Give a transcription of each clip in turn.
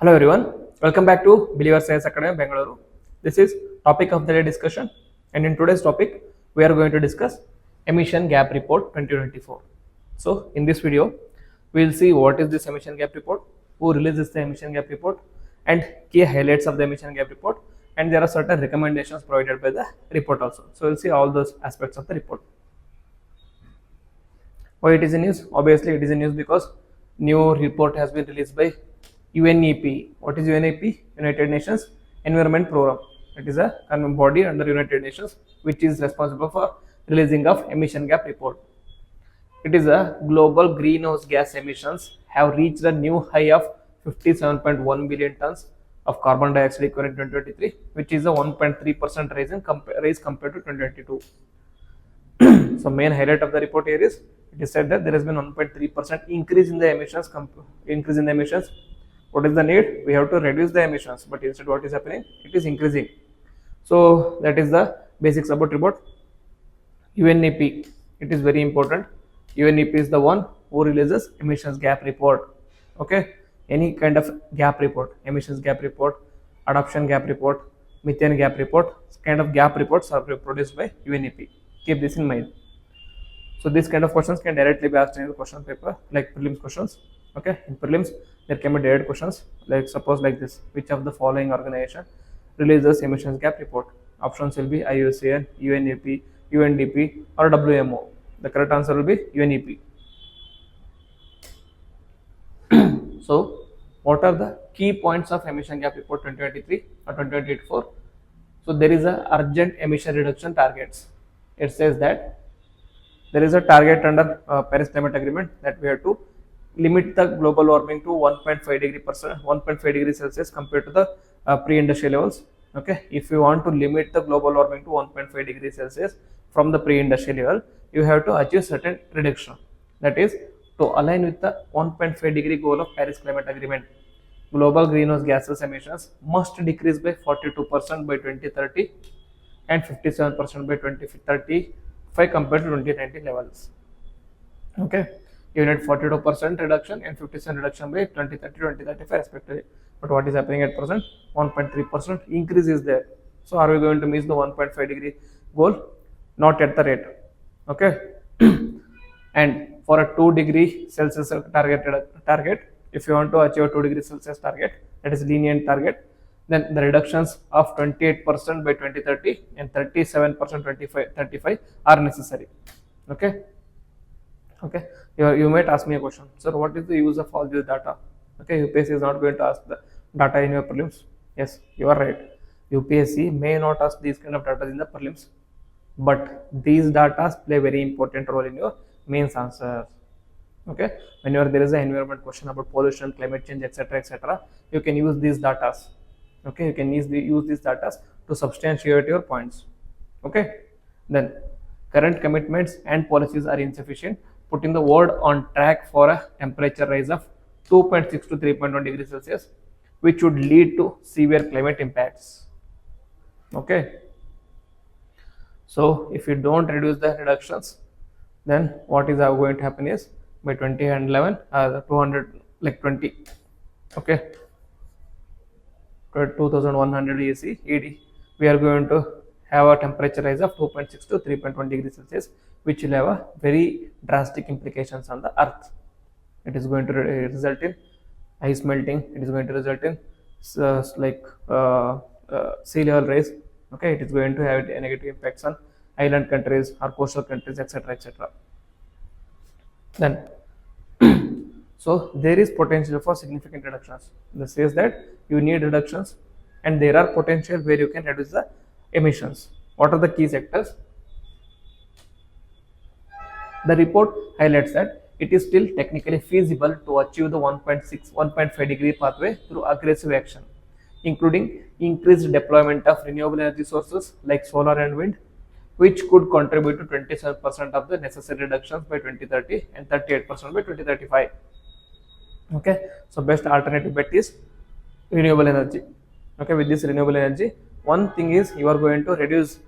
Hello everyone, welcome back to Believer Science Academy Bangalore. This is topic of the day discussion, and in today's topic we are going to discuss emission gap report 2024. So in this video we will see what is this emission gap report, who releases the emission gap report, and key highlights of the emission gap report, and there are certain recommendations provided by the report also. So we'll see all those aspects of the report. Why it is in news? Obviously it is in news because new report has been released by UNEP. What is UNEP? United Nations Environment Program. It is a body under United Nations which is responsible for releasing of emission gap report. It is a global greenhouse gas emissions have reached a new high of 57.1 billion tons of carbon dioxide equivalent in 2023, which is a 1.3% rise compared to 2022. So main highlight of the report here is it is said that there has been 1.3% increase in the emissions. What is the need? We have to reduce the emissions, but instead what is happening? It is increasing. So that is the basics about report. UNEP, it is very important. UNEP is the one who releases emissions gap report. Okay, any kind of gap report, emissions gap report, adoption gap report, methane gap report, kind of gap reports are produced by UNEP. Keep this in mind. So this kind of questions can directly be asked in the question paper, like prelims questions. Okay, in prelims there can be direct questions, like suppose like this: which of the following organization releases emissions gap report? Options will be IUCN, UNEP, UNDP, or WMO. The correct answer will be UNEP. So what are the key points of emission gap report 2023 or 2024? So there is a urgent emission reduction targets. It says that there is a target under Paris Climate Agreement that we have to limit the global warming to 1.5 degrees Celsius compared to the pre-industrial levels. Okay, if you want to limit the global warming to 1.5 degrees Celsius from the pre-industrial level, you have to achieve certain reduction. That is to align with the 1.5 degree goal of Paris Climate Agreement. Global greenhouse gases emissions must decrease by 42% by 2030 and 57% by 2030 compared to 2019 levels. Okay, you need 42% reduction and 50% reduction by 2030-2035 respectively. But what is happening at present? 1.3% increase is there. So are we going to miss the 1.5 degree goal? Not at the rate. Okay, and for a 2 degree Celsius target, if you want to achieve a 2 degree Celsius target, that is lenient target, then the reductions of 28% by 2030 and 37% 2035 are necessary. Okay, you might ask me a question, sir, what is the use of all this data? Okay, UPSC is not going to ask the data in your prelims. Yes, you are right, UPSC may not ask these kind of data in the prelims, but these data play very important role in your mains answers. Okay, whenever there is an environment question about pollution, climate change, etc., you can use these data. Okay, you can use these data to substantiate your points. Okay, then current commitments and policies are insufficient, putting the world on track for a temperature rise of 2.6 to 3.1 degrees Celsius, which would lead to severe climate impacts. Okay, so if you don't reduce the reductions, then what is going to happen is by 2011 20, okay, 2100 AD, we are going to have a temperature rise of 2.6 to 3.1 degrees Celsius, which will have a very drastic implications on the earth. It is going to result in ice melting, it is going to result in sea level rise. Okay, it is going to have negative impacts on island countries or coastal countries, etc. Then so there is potential for significant reductions. This says that you need reductions and there are potential where you can reduce the emissions. What are the key sectors? The report highlights that it is still technically feasible to achieve the 1.5 degree pathway through aggressive action, including increased deployment of renewable energy sources like solar and wind, which could contribute to 27% of the necessary reductions by 2030 and 38% by 2035. Okay, so best alternative bet is renewable energy. Okay, with this renewable energy, one thing is you are going to reduce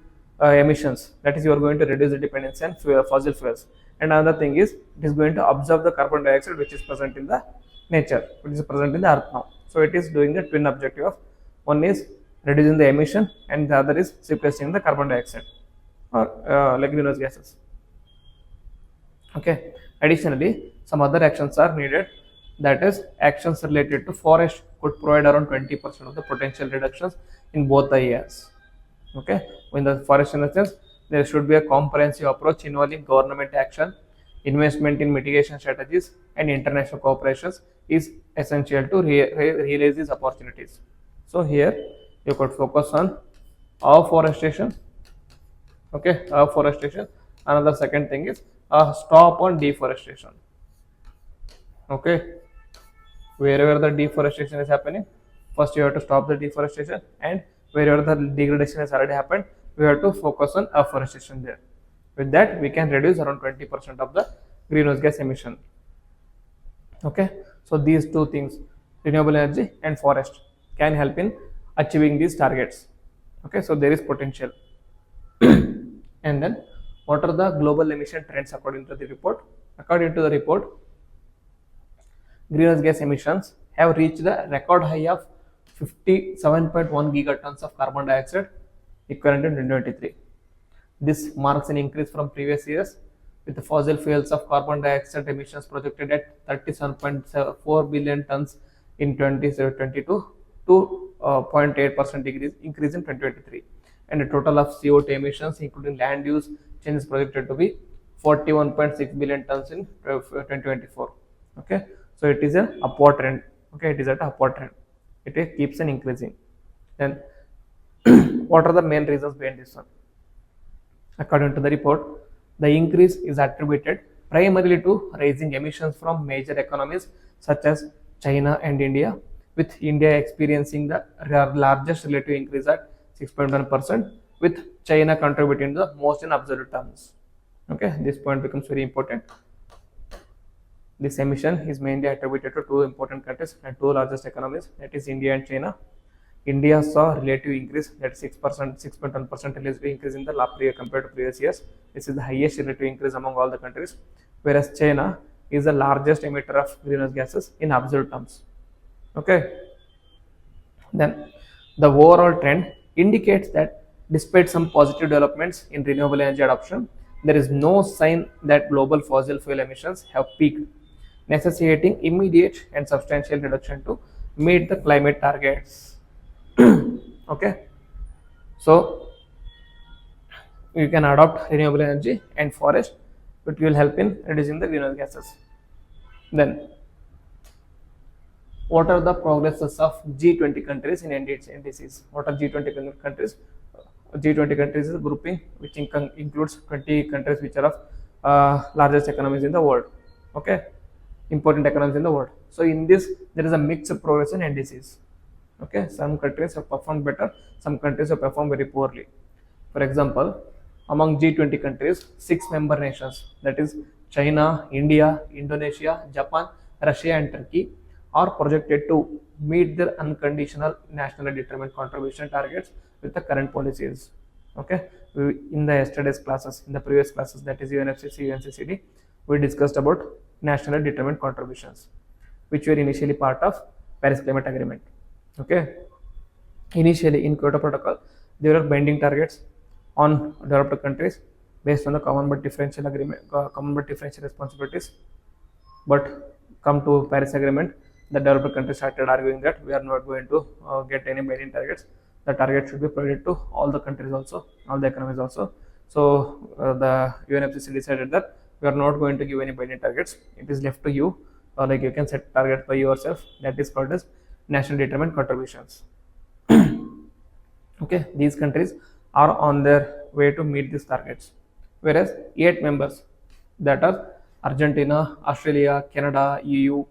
emissions, that is you are going to reduce the dependence on fossil fuels, and another thing is it is going to absorb the carbon dioxide which is present in the nature, which is present in the earth now. So it is doing the twin objective of one is reducing the emission and the other is sequestering the carbon dioxide or like greenhouse gases. Okay. Additionally, some other actions are needed. That is, actions related to forest could provide around 20% of the potential reductions in both the years. Okay. In the forest, in the sense, there should be a comprehensive approach involving government action, investment in mitigation strategies, and international cooperations is essential to realize these opportunities. So here you could focus on afforestation. Okay, afforestation. Another second thing is stop on deforestation. Okay, wherever the deforestation is happening, first you have to stop the deforestation, and wherever the degradation has already happened, we have to focus on afforestation there. With that, we can reduce around 20% of the greenhouse gas emission. Okay, so these two things, renewable energy and forest, can help in achieving these targets. Okay, so there is potential. And then, what are the global emission trends according to the report? According to the report, greenhouse gas emissions have reached the record high of 57.1 gigatons of carbon dioxide equivalent in 2023. This marks an increase from previous years, with the fossil fuels of carbon dioxide emissions projected at 37.4 billion tons in 2022 to 0.8% increase in 2023, and a total of CO2 emissions, including land use change, is projected to be 41.6 billion tons in 2024. Okay, so it is an upward trend. Okay, it is at an upward trend. It keeps on increasing. Then, what are the main reasons behind this one? According to the report, the increase is attributed primarily to rising emissions from major economies such as China and India, with India experiencing the largest relative increase at 6.1%, with China contributing the most in absolute terms. Okay, this point becomes very important. This emission is mainly attributed to two important countries and two largest economies, that is India and China. India saw relative increase, that is 6.1% relative increase in the last year compared to previous years. This is the highest relative increase among all the countries, whereas China is the largest emitter of greenhouse gases in absolute terms. Okay. Then the overall trend indicates that despite some positive developments in renewable energy adoption, there is no sign that global fossil fuel emissions have peaked, necessitating immediate and substantial reduction to meet the climate targets. Okay, so you can adopt renewable energy and forest, which will help in reducing the greenhouse gases. Then, what are the progresses of G20 countries in NDCs? What are G20 countries? G20 countries is a grouping which includes 20 countries which are of largest economies in the world. Okay, important economies in the world. So in this, there is a mixed progress in NDCs. Okay, some countries have performed better, some countries have performed very poorly. For example, among G20 countries, 6 member nations, that is China, India, Indonesia, Japan, Russia, and Turkey, are projected to meet their unconditional nationally determined contribution targets with the current policies. Okay, in the yesterday's classes, in the previous classes, that is UNFCCC, UNCCD, we discussed about nationally determined contributions, which were initially part of Paris Climate Agreement. Okay, initially in Kyoto Protocol, there were binding targets on developed countries based on the common but differential agreement, common but differential responsibilities. But come to Paris Agreement, the developed countries started arguing that we are not going to get any binding targets. The target should be provided to all the countries also, all the economies also. So the UNFCCC decided that we are not going to give any binding targets. It is left to you, or like you can set targets by yourself. That is called as nationally determined contributions. Okay, these countries are on their way to meet these targets, whereas 8 members, that are Argentina, Australia, Canada, EU,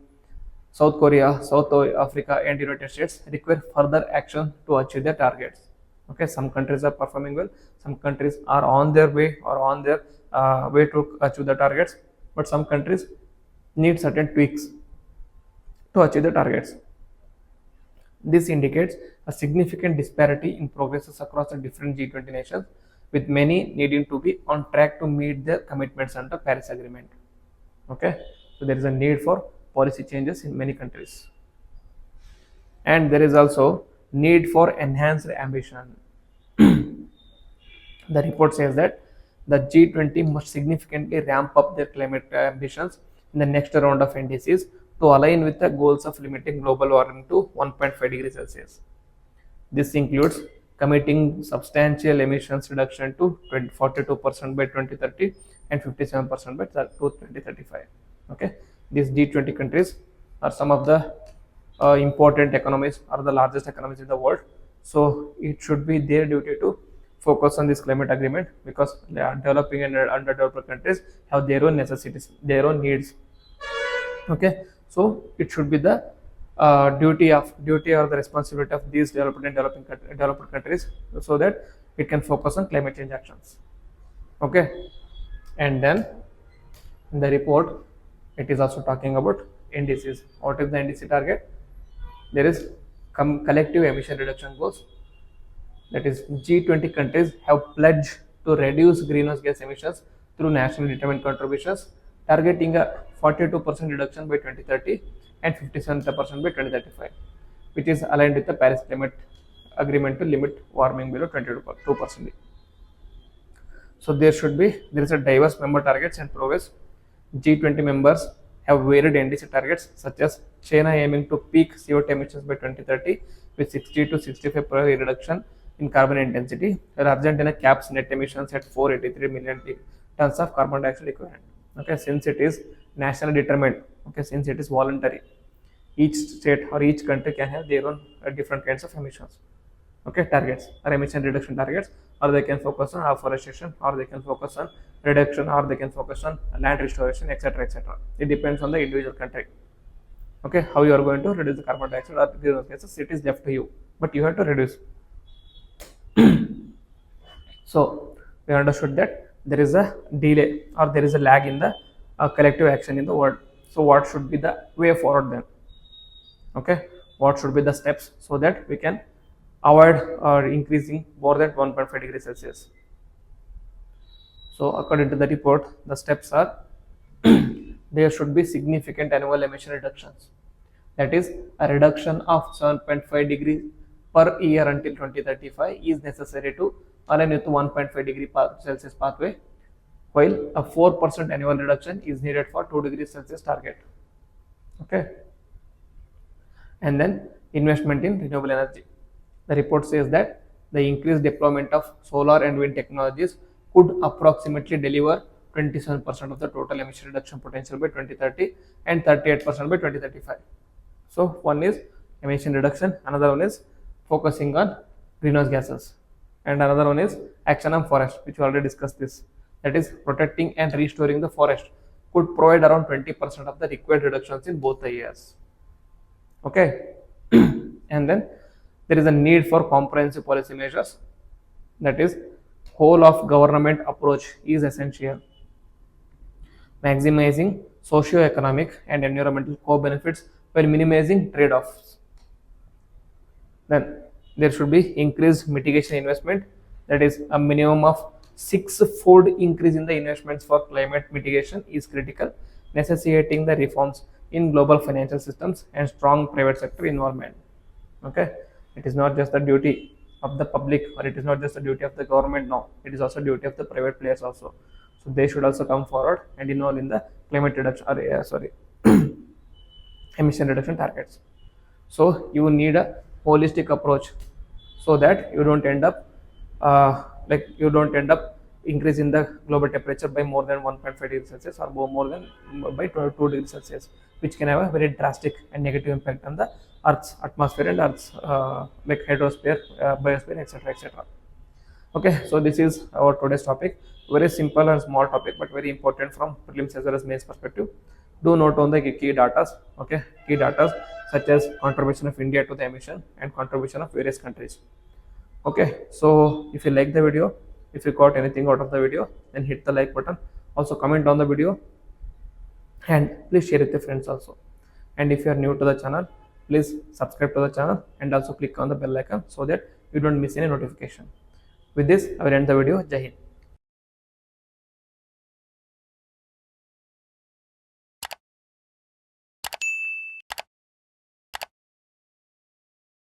South Korea, South Africa, and United States, require further action to achieve their targets. Okay, some countries are performing well, some countries are on their way or on their way to achieve the targets, but some countries need certain tweaks to achieve the targets. This indicates a significant disparity in progresses across the different G20 nations, with many needing to be on track to meet their commitments under Paris Agreement. Okay, so there is a need for policy changes in many countries. and there is also need for enhanced ambition. The report says that the G20 must significantly ramp up their climate ambitions in the next round of NDCs to align with the goals of limiting global warming to 1.5 degrees Celsius. This includes committing substantial emissions reduction to 42% by 2030 and 57% by 2035. Okay, these G20 countries are some of the important economies, are the largest economies in the world. So it should be their duty to focus on this climate agreement, because they are developing and underdeveloped countries have their own necessities, their own needs. Okay, so it should be the duty or the responsibility of these developed and developed countries, so that it can focus on climate change actions. Okay, and then in the report it is also talking about NDCs. What is the NDC target? There is collective emission reduction goals, that is G20 countries have pledged to reduce greenhouse gas emissions through nationally determined contributions, targeting a 42% reduction by 2030 and 57% by 2035, which is aligned with the Paris Climate Agreement to limit warming below 22%. So there is a diverse member targets and progress. G20 members have varied NDC targets, such as China aiming to peak CO2 emissions by 2030 with 60 to 65% reduction in carbon intensity, while Argentina caps net emissions at 483 million tons of carbon dioxide equivalent. Okay, since it is nationally determined, okay, since it is voluntary, each state or each country can have their own different kinds of emissions, okay, targets or emission reduction targets, or they can focus on afforestation, or they can focus on reduction, or they can focus on land restoration, etc., etc. It depends on the individual country. Okay, how you are going to reduce the carbon dioxide or greenhouse gases, it is left to you, but you have to reduce. So we understood that there is a delay or there is a lag in the collective action in the world. So what should be the way forward then? Okay, what should be the steps so that we can avoid increasing more than 1.5 degrees Celsius? So according to the report, the steps are there should be significant annual emission reductions. That is, a reduction of 7.5 degrees per year until 2035 is necessary to align with 1.5 degree Celsius pathway, while a 4% annual reduction is needed for 2 degrees Celsius target. Okay, and then investment in renewable energy. The report says that the increased deployment of solar and wind technologies could approximately deliver 27% of the total emission reduction potential by 2030 and 38% by 2035. So one is emission reduction, another one is focusing on greenhouse gases, and another one is action on forest, which we already discussed this. That is, protecting and restoring the forest could provide around 20% of the required reductions in both the years. Okay, and then there is a need for comprehensive policy measures. That is, whole of government approach is essential, maximizing socio-economic and environmental co-benefits while minimizing trade-offs. Then there should be increased mitigation investment. That is, a minimum of 6-fold increase in the investments for climate mitigation is critical, necessitating the reforms in global financial systems and strong private sector involvement. Okay, it is not just the duty of the public, or it is not just the duty of the government. No, it is also duty of the private players also. So they should also come forward and involve in the climate reduction, or emission reduction targets. So you need a holistic approach, so that you don't end up increasing the global temperature by more than 1.5 degrees Celsius, or more than by 2 degrees Celsius, which can have a very drastic and negative impact on the Earth's atmosphere and Earth's hydrosphere, biosphere, etc., etc. Okay, so this is our today's topic. Very simple and small topic, but very important from prelims as well as mains perspective. Do note on the key data. Okay, key data such as contribution of India to the emission and contribution of various countries. Okay, so if you like the video, if you got anything out of the video, then hit the like button. Also comment on the video, and please share with your friends also. And if you are new to the channel, please subscribe to the channel and also click on the bell icon, so that you don't miss any notification. With this, I will end the video. Jai Hind.